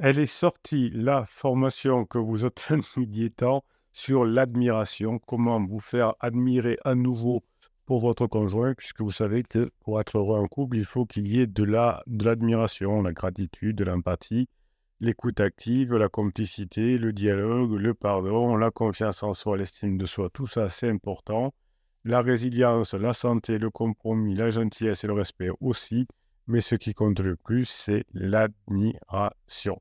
Elle est sortie, la formation que vous attendiez tant sur l'admiration, comment vous faire admirer à nouveau pour votre conjoint, puisque vous savez que pour être heureux en couple, il faut qu'il y ait de l'admiration, la gratitude, de l'empathie, l'écoute active, la complicité, le dialogue, le pardon, la confiance en soi, l'estime de soi, tout ça c'est important. La résilience, la santé, le compromis, la gentillesse et le respect aussi, mais ce qui compte le plus, c'est l'admiration.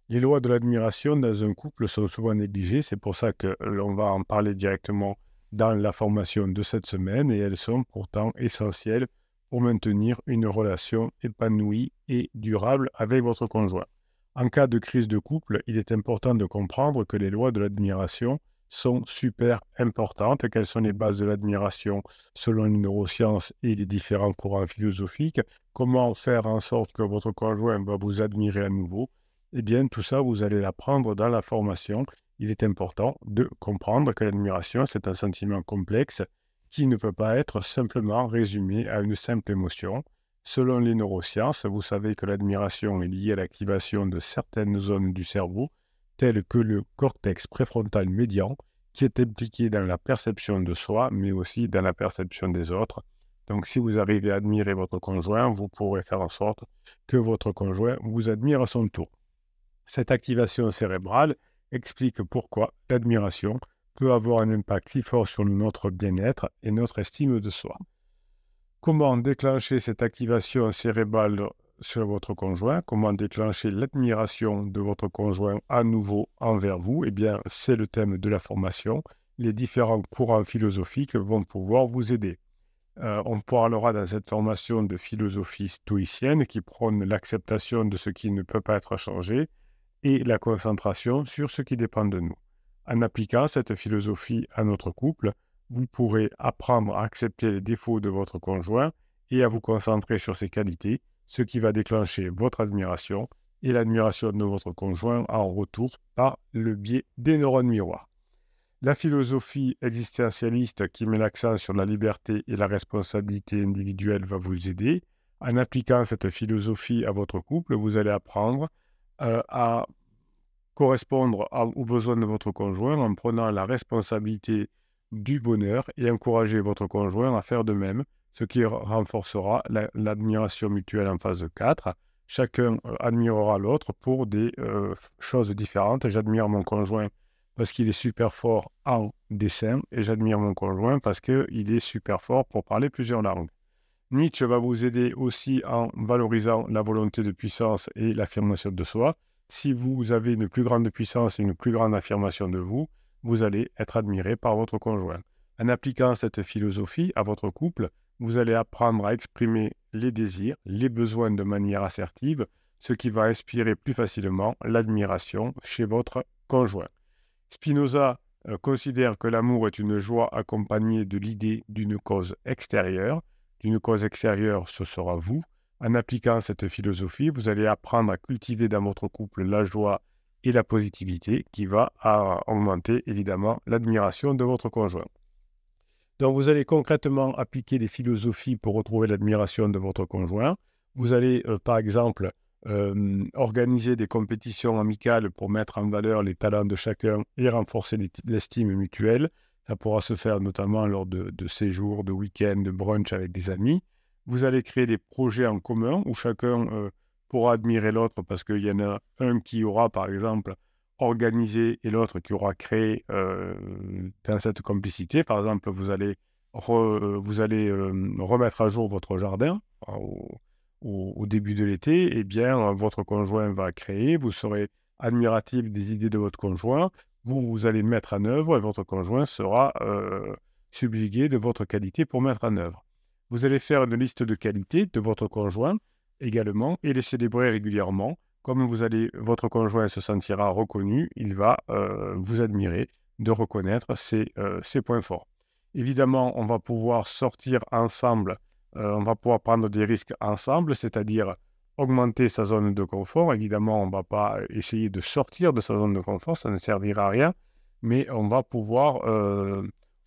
Les lois de l'admiration dans un couple sont souvent négligées, c'est pour ça que l'on va en parler directement dans la formation de cette semaine et elles sont pourtant essentielles pour maintenir une relation épanouie et durable avec votre conjoint. En cas de crise de couple, il est important de comprendre que les lois de l'admiration sont super importantes. Quelles sont les bases de l'admiration selon les neurosciences et les différents courants philosophiques? Comment faire en sorte que votre conjoint va vous admirer à nouveau? Eh bien, tout ça, vous allez l'apprendre dans la formation. Il est important de comprendre que l'admiration, c'est un sentiment complexe qui ne peut pas être simplement résumé à une simple émotion. Selon les neurosciences, vous savez que l'admiration est liée à l'activation de certaines zones du cerveau, telles que le cortex préfrontal médian, qui est impliqué dans la perception de soi, mais aussi dans la perception des autres. Donc, si vous arrivez à admirer votre conjoint, vous pourrez faire en sorte que votre conjoint vous admire à son tour. Cette activation cérébrale explique pourquoi l'admiration peut avoir un impact si fort sur notre bien-être et notre estime de soi. Comment déclencher cette activation cérébrale sur votre conjoint? Comment déclencher l'admiration de votre conjoint à nouveau envers vous? Eh bien, c'est le thème de la formation. Les différents courants philosophiques vont pouvoir vous aider. On parlera dans cette formation de philosophie stoïcienne qui prône l'acceptation de ce qui ne peut pas être changé et la concentration sur ce qui dépend de nous. En appliquant cette philosophie à notre couple, vous pourrez apprendre à accepter les défauts de votre conjoint et à vous concentrer sur ses qualités, ce qui va déclencher votre admiration et l'admiration de votre conjoint en retour par le biais des neurones miroirs. La philosophie existentialiste qui met l'accent sur la liberté et la responsabilité individuelle va vous aider. En appliquant cette philosophie à votre couple, vous allez apprendre à correspondre aux besoins de votre conjoint en prenant la responsabilité du bonheur et encourager votre conjoint à faire de même, ce qui renforcera l'admiration mutuelle en phase 4. Chacun admirera l'autre pour des choses différentes. J'admire mon conjoint parce qu'il est super fort en dessin et j'admire mon conjoint parce qu'il est super fort pour parler plusieurs langues. Nietzsche va vous aider aussi en valorisant la volonté de puissance et l'affirmation de soi. Si vous avez une plus grande puissance et une plus grande affirmation de vous, vous allez être admiré par votre conjoint. En appliquant cette philosophie à votre couple, vous allez apprendre à exprimer les désirs, les besoins de manière assertive, ce qui va inspirer plus facilement l'admiration chez votre conjoint. Spinoza considère que l'amour est une joie accompagnée de l'idée d'une cause extérieure. D'une cause extérieure, ce sera vous. En appliquant cette philosophie, vous allez apprendre à cultiver dans votre couple la joie et la positivité qui va augmenter évidemment l'admiration de votre conjoint. Donc vous allez concrètement appliquer les philosophies pour retrouver l'admiration de votre conjoint. Vous allez par exemple organiser des compétitions amicales pour mettre en valeur les talents de chacun et renforcer l'estime mutuelle. Ça pourra se faire notamment lors de séjours, de week-ends, de brunch avec des amis. Vous allez créer des projets en commun où chacun pourra admirer l'autre parce qu'il y en a un qui aura, par exemple, organisé et l'autre qui aura créé dans cette complicité. Par exemple, vous allez remettre à jour votre jardin au début de l'été. Eh bien, votre conjoint va créer, vous serez admiratif des idées de votre conjoint, vous allez mettre en œuvre et votre conjoint sera subjugué de votre qualité pour mettre en œuvre. Vous allez faire une liste de qualités de votre conjoint également et les célébrer régulièrement. Comme votre conjoint se sentira reconnu, il va vous admirer de reconnaître ses points forts. Évidemment, on va pouvoir sortir ensemble, on va pouvoir prendre des risques ensemble, c'est-à-dire augmenter sa zone de confort. Évidemment, on ne va pas essayer de sortir de sa zone de confort, ça ne servira à rien, mais on va pouvoir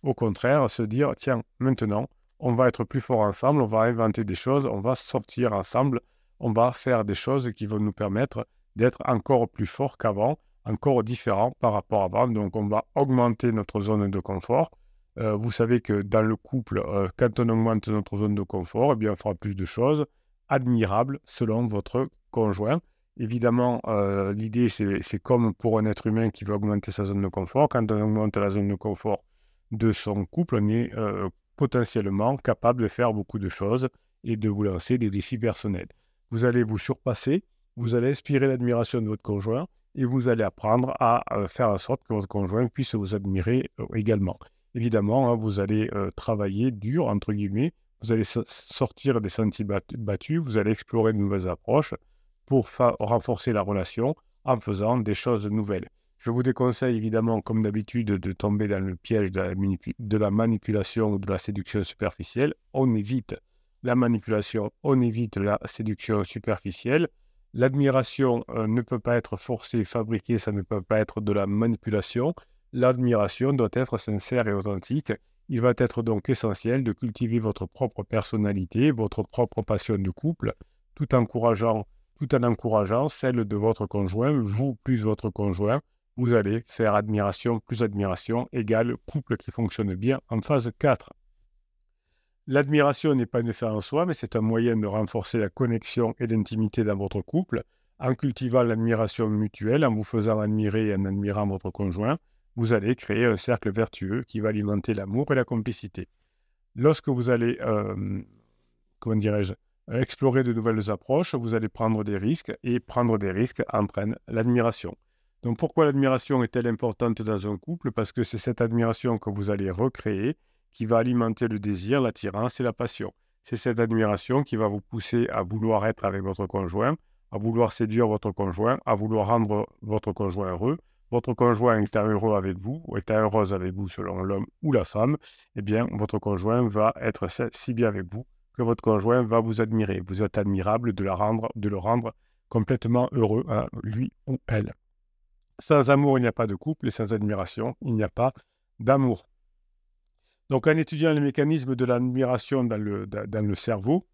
au contraire se dire, tiens, maintenant, on va être plus fort ensemble, on va inventer des choses, on va sortir ensemble, on va faire des choses qui vont nous permettre d'être encore plus fort qu'avant, encore différent par rapport à avant. Donc, on va augmenter notre zone de confort. Vous savez que dans le couple, quand on augmente notre zone de confort, eh bien, on fera plus de choses admirables selon votre conjoint. Évidemment, l'idée, c'est comme pour un être humain qui veut augmenter sa zone de confort. Quand on augmente la zone de confort de son couple, on est potentiellement capable de faire beaucoup de choses et de vous lancer des défis personnels. Vous allez vous surpasser, vous allez inspirer l'admiration de votre conjoint et vous allez apprendre à faire en sorte que votre conjoint puisse vous admirer également. Évidemment, hein, vous allez travailler dur, entre guillemets, vous allez sortir des sentiers battus, vous allez explorer de nouvelles approches pour renforcer la relation en faisant des choses nouvelles. Je vous déconseille évidemment, comme d'habitude, de tomber dans le piège de la manipulation ou de la séduction superficielle. On évite la manipulation, on évite la séduction superficielle. L'admiration ne peut pas être forcée, fabriquée, ça ne peut pas être de la manipulation. L'admiration doit être sincère et authentique. Il va être donc essentiel de cultiver votre propre personnalité, votre propre passion de couple, tout en encourageant celle de votre conjoint, vous plus votre conjoint. Vous allez faire admiration plus admiration égale couple qui fonctionne bien en phase 4. L'admiration n'est pas une fin en soi, mais c'est un moyen de renforcer la connexion et l'intimité dans votre couple. En cultivant l'admiration mutuelle, en vous faisant admirer et en admirant votre conjoint, vous allez créer un cercle vertueux qui va alimenter l'amour et la complicité. Lorsque vous allez, explorer de nouvelles approches, vous allez prendre des risques, et prendre des risques entraîne l'admiration. Donc pourquoi l'admiration est-elle importante dans un couple? Parce que c'est cette admiration que vous allez recréer qui va alimenter le désir, l'attirance et la passion. C'est cette admiration qui va vous pousser à vouloir être avec votre conjoint, à vouloir séduire votre conjoint, à vouloir rendre votre conjoint heureux. Votre conjoint étant heureux avec vous, ou étant heureuse avec vous selon l'homme ou la femme, eh bien, votre conjoint va être si bien avec vous que votre conjoint va vous admirer. Vous êtes admirable de le rendre complètement heureux, hein, lui ou elle. Sans amour, il n'y a pas de couple, et sans admiration, il n'y a pas d'amour. Donc, en étudiant les mécanismes de l'admiration dans le cerveau,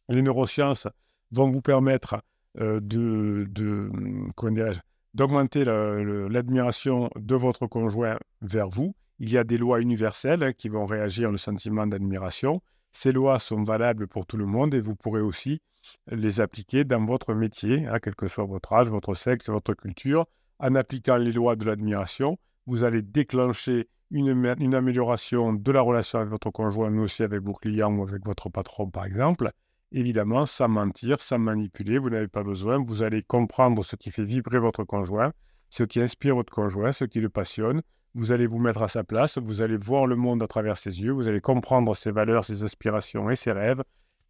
les neurosciences vont vous permettre d'augmenter l'admiration de votre conjoint vers vous. Il y a des lois universelles qui vont réagir au sentiment d'admiration. Ces lois sont valables pour tout le monde et vous pourrez aussi les appliquer dans votre métier, hein, quel que soit votre âge, votre sexe, votre culture. En appliquant les lois de l'admiration, vous allez déclencher une amélioration de la relation avec votre conjoint, mais aussi avec vos clients ou avec votre patron, par exemple. Évidemment, sans mentir, sans manipuler, vous n'avez pas besoin. Vous allez comprendre ce qui fait vibrer votre conjoint, ce qui inspire votre conjoint, ce qui le passionne. Vous allez vous mettre à sa place, vous allez voir le monde à travers ses yeux, vous allez comprendre ses valeurs, ses aspirations et ses rêves.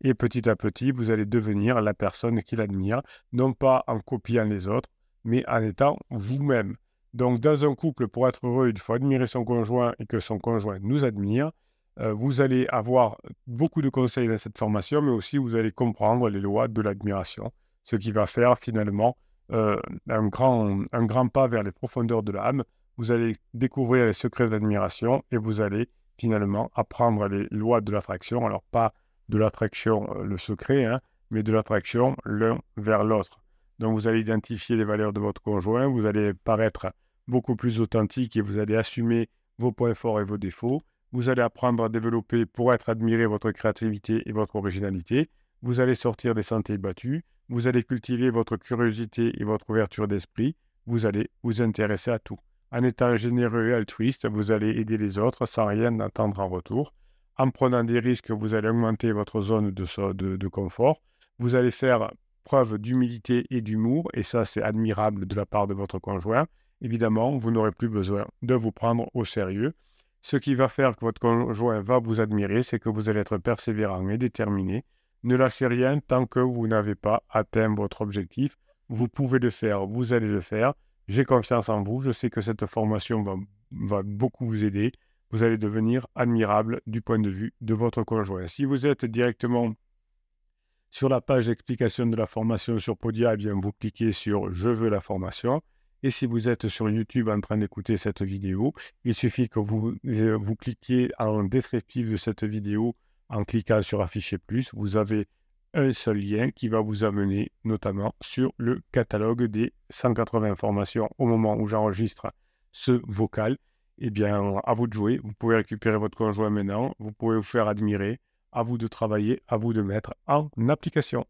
Et petit à petit, vous allez devenir la personne qu'il admire, non pas en copiant les autres, mais en étant vous-même. Donc, dans un couple, pour être heureux, il faut admirer son conjoint et que son conjoint nous admire. Vous allez avoir beaucoup de conseils dans cette formation, mais aussi vous allez comprendre les lois de l'admiration, ce qui va faire finalement un grand pas vers les profondeurs de l'âme. Vous allez découvrir les secrets de l'admiration et vous allez finalement apprendre les lois de l'attraction. Alors, pas de l'attraction, le secret, hein, mais de l'attraction l'un vers l'autre. Donc, vous allez identifier les valeurs de votre conjoint, vous allez paraître beaucoup plus authentique et vous allez assumer vos points forts et vos défauts. Vous allez apprendre à développer pour être admiré votre créativité et votre originalité. Vous allez sortir des sentiers battus. Vous allez cultiver votre curiosité et votre ouverture d'esprit. Vous allez vous intéresser à tout. En étant généreux et altruiste, vous allez aider les autres sans rien attendre en retour. En prenant des risques, vous allez augmenter votre zone de confort. Vous allez faire preuve d'humilité et d'humour, et ça, c'est admirable de la part de votre conjoint. Évidemment, vous n'aurez plus besoin de vous prendre au sérieux. Ce qui va faire que votre conjoint va vous admirer, c'est que vous allez être persévérant et déterminé. Ne lâchez rien tant que vous n'avez pas atteint votre objectif. Vous pouvez le faire, vous allez le faire. J'ai confiance en vous. Je sais que cette formation va beaucoup vous aider. Vous allez devenir admirable du point de vue de votre conjoint. Si vous êtes directement sur la page d'explication de la formation sur Podia, eh bien, vous cliquez sur « Je veux la formation ». Et si vous êtes sur YouTube en train d'écouter cette vidéo, il suffit que vous cliquiez en descriptif de cette vidéo en cliquant sur « Afficher plus ». Vous avez un seul lien qui va vous amener notamment sur le catalogue des 180 formations au moment où j'enregistre ce vocal. Eh bien, à vous de jouer. Vous pouvez récupérer votre conjoint maintenant. Vous pouvez vous faire admirer. À vous de travailler, à vous de mettre en application.